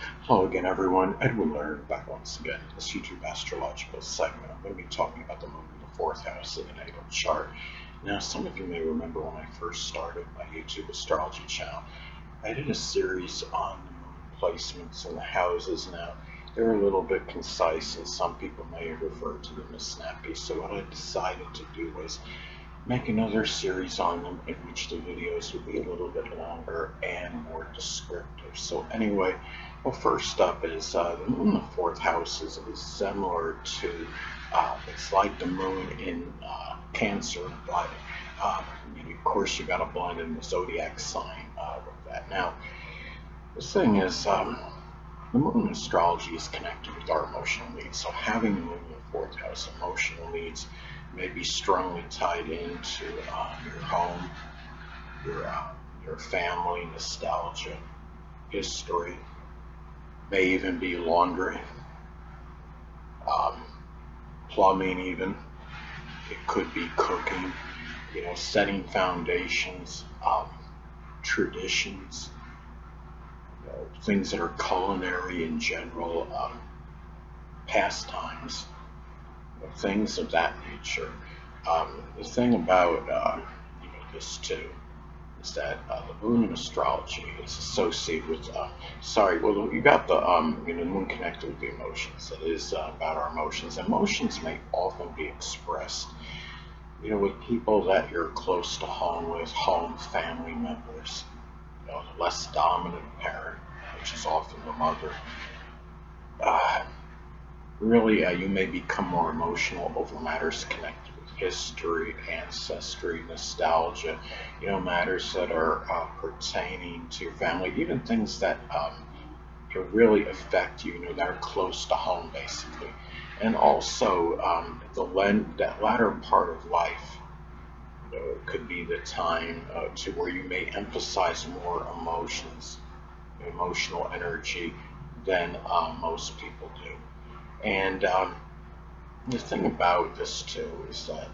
Hello again, everyone. Edwin Learnard back once again in this YouTube astrological segment. I'm going to be talking about the moon in the fourth house of the natal chart. Now, some of you may remember when I first started my YouTube astrology channel, I did a series on the moon placements in the houses. Now, they're a little bit concise, and some people may refer to them as snappy. So, what I decided to do was make another series on them in which the videos would be a little bit longer and more descriptive. So anyway, well, first up is the moon in the fourth house is similar to, it's like the moon in Cancer, but of course you got to blend in the zodiac sign with that. Now, the thing is, the moon in astrology is connected with our emotional needs. So having the moon in the fourth house, emotional needs may be strongly tied into your home, your family, nostalgia, history, may even be laundry, um, plumbing even. It could be cooking, setting foundations, traditions, things that are culinary in general, pastimes, things of that nature. The thing about this too is that the moon in astrology is associated with. Well, you got the moon connected with the emotions. It is about our emotions. Emotions may often be expressed, with people that you're close to home with, home family members. The less dominant parent, which is often the mother. Uh, Really, you may become more emotional over matters connected with history, ancestry, nostalgia, matters that are pertaining to your family, even things that can really affect you, that are close to home, basically. And also, that latter part of life, could be the time to where you may emphasize more emotions, emotional energy than most people do. And the thing about this too is that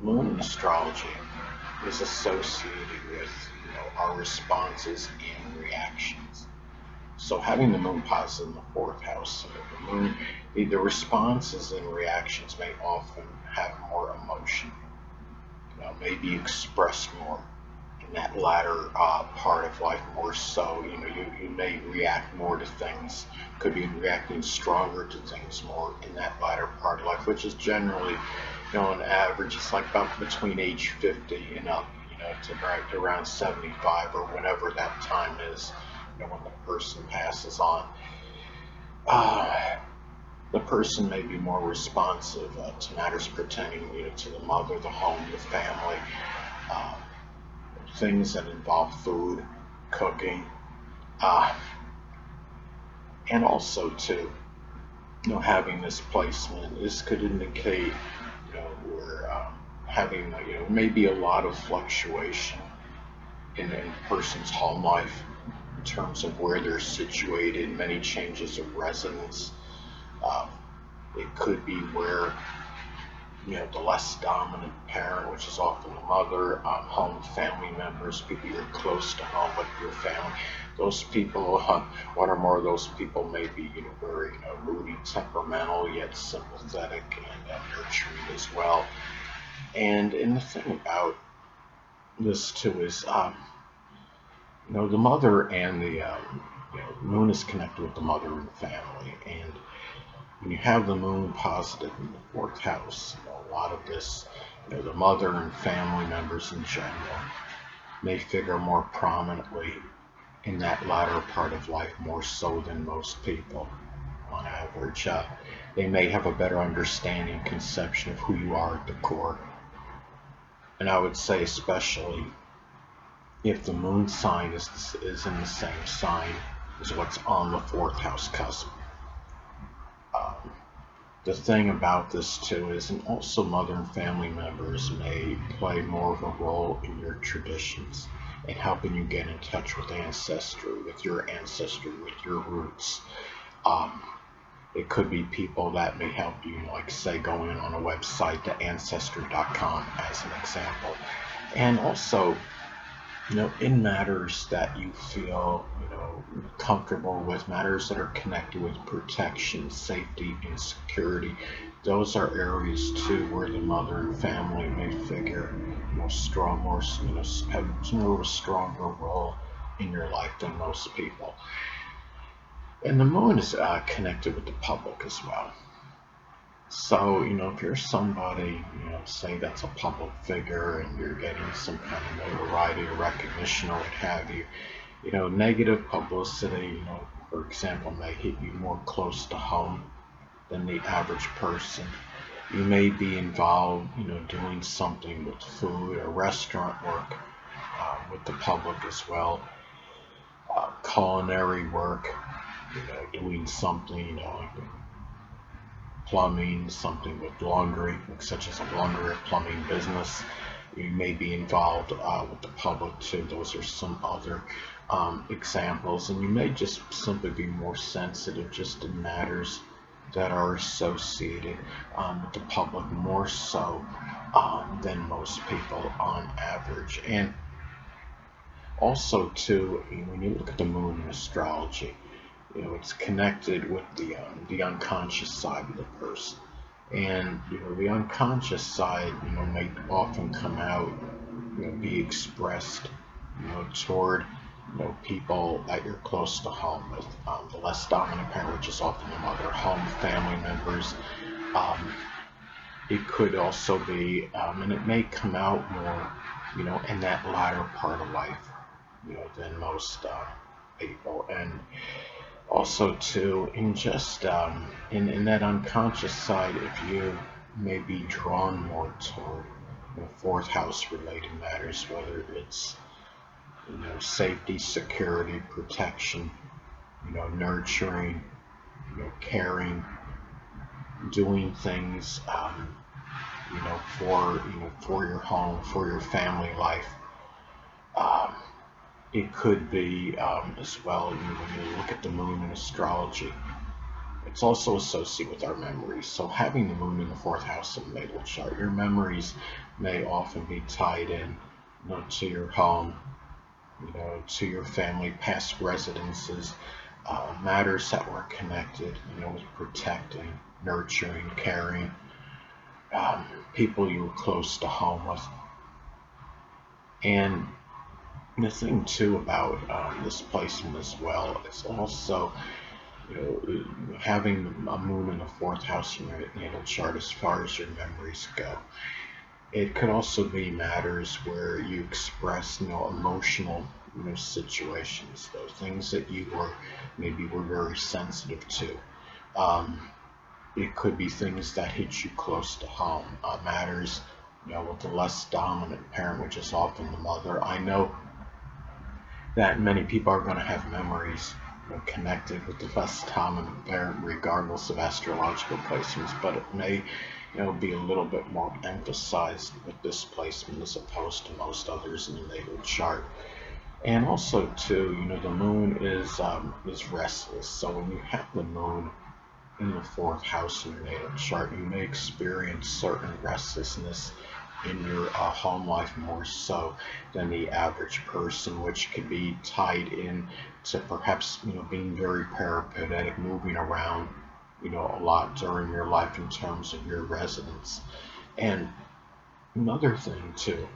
moon astrology is associated with our responses and reactions. So having the moon positive in the fourth house, the moon, the responses and reactions may often have more emotion, maybe expressed more in that latter part of life more so. You may react more to things, could be reacting stronger to things more in that latter part of life, which is generally, on average, it's like about between age 50 and up, to around 75 or whenever that time is, when the person passes on. Uh, the person may be more responsive to matters pertaining, to the mother, the home, the family, uh, things that involve food, cooking, uh, and also too, having this placement. This could indicate, we're having, maybe a lot of fluctuation in a person's home life in terms of where they're situated, many changes of residence. Um, it could be where the less dominant parent, which is often the mother, home family members, people you're close to home with your family. Those people, one or more of those people may be, very moody, temperamental, yet sympathetic and nurturing as well. And the thing about this too is, the mother and the moon is connected with the mother and the family, and when you have the moon positive in the fourth house, a lot of this, the mother and family members in general may figure more prominently in that latter part of life, more so than most people on average. They may have a better understanding, conception of who you are at the core. And I would say especially if the moon sign is in the same sign as what's on the fourth house cusp. Um, the thing about this too is, and also mother and family members may play more of a role in your traditions and helping you get in touch with ancestry, with your roots. Um, it could be people that may help you, like say going on a website to ancestry.com as an example. And also in matters that you feel, comfortable with, matters that are connected with protection, safety, and security. Those are areas too where the mother and family may figure, strong, more, have more of a stronger role in your life than most people. And the moon is connected with the public as well. So, if you're somebody, say that's a public figure and you're getting some kind of notoriety or recognition or what have you, negative publicity, for example, may hit you more close to home than the average person. You may be involved, doing something with food or restaurant work with the public as well, culinary work, doing something, like plumbing, something with laundry, such as a laundry or plumbing business. You may be involved with the public too. Those are some other examples, and you may just simply be more sensitive just in matters that are associated with the public more so than most people on average. And also too, when you look at the moon in astrology, it's connected with the unconscious side of the person, and the unconscious side, may often come out, be expressed, toward people that you're close to home with, the less dominant parent, which is often the mother, home family members. Um, it could also be, and it may come out more, in that latter part of life, than most people. And also too, in just in that unconscious side, if you may be drawn more toward fourth house related matters, whether it's safety, security, protection, nurturing, caring, doing things, for your home, for your family life. Um, it could be as well, when you look at the moon in astrology, it's also associated with our memories. So having the moon in the fourth house of the natal chart, your memories may often be tied in, to your home, to your family, past residences, matters that were connected, with protecting, nurturing, caring, people you were close to home with. And the thing too about this placement as well is also, having a moon in the fourth house in your natal chart as far as your memories go. It could also be matters where you express, emotional, situations, those things that you were very sensitive to. Um, it could be things that hit you close to home, matters, with the less dominant parent, which is often the mother. I know that many people are going to have memories, connected with the less dominant parent, regardless of astrological placements, but it may, be a little bit more emphasized with this placement as opposed to most others in the natal chart. And also, too, the moon is restless. So when you have the moon in the fourth house in your natal chart, you may experience certain restlessness in your home life more so than the average person, which could be tied in to perhaps being very peripatetic, moving around a lot during your life in terms of your residence. And another thing too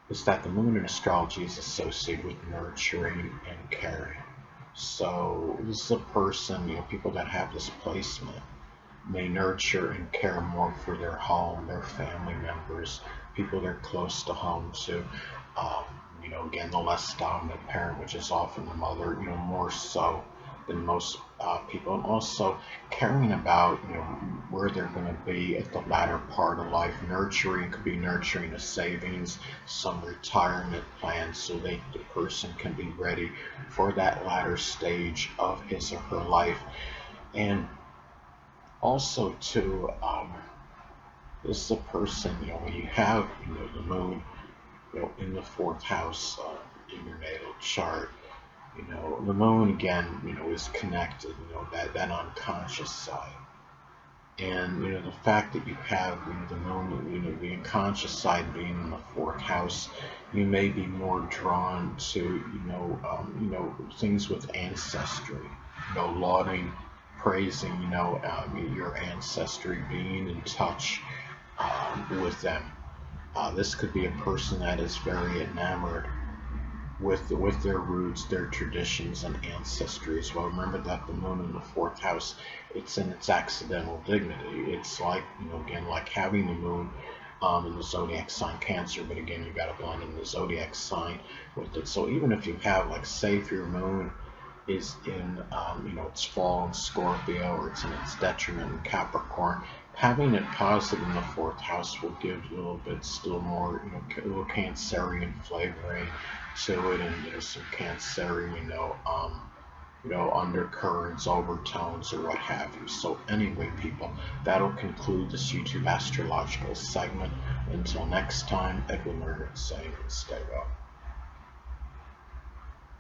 is that the moon in astrology is associated with nurturing and caring. So this is a person, people that have this placement may nurture and care more for their home, their family members, people they're close to home to. Um, again, the less dominant parent, which is often the mother, more so than most people, and also caring about, where they're going to be at the latter part of life. Nurturing could be nurturing a savings, some retirement plan, so the person can be ready for that latter stage of his or her life. And also to this is a person, when you have the moon in the fourth house in your natal chart, the moon again is connected, that unconscious side. And the fact that you have the moon, the unconscious side being in the fourth house, you may be more drawn to things with ancestry, lauding, praising, your ancestry, being in touch with them. This could be a person that is very enamored with their roots, their traditions, and ancestry as well. Remember that the moon in the fourth house, it's in its accidental dignity. It's like, again, like having the moon in the zodiac sign Cancer, but again, you got to blend in the zodiac sign with it. So even if you have, like, say, if your moon is in, its fall in Scorpio, or it's in its detriment in Capricorn, having it positive in the fourth house will give you a little bit still more, a little Cancerian flavoring to it, and some Cancerian, undercurrents, overtones, or what have you. So anyway, people, that'll conclude this YouTube astrological segment. Until next time, Edwin Learnard saying, stay well.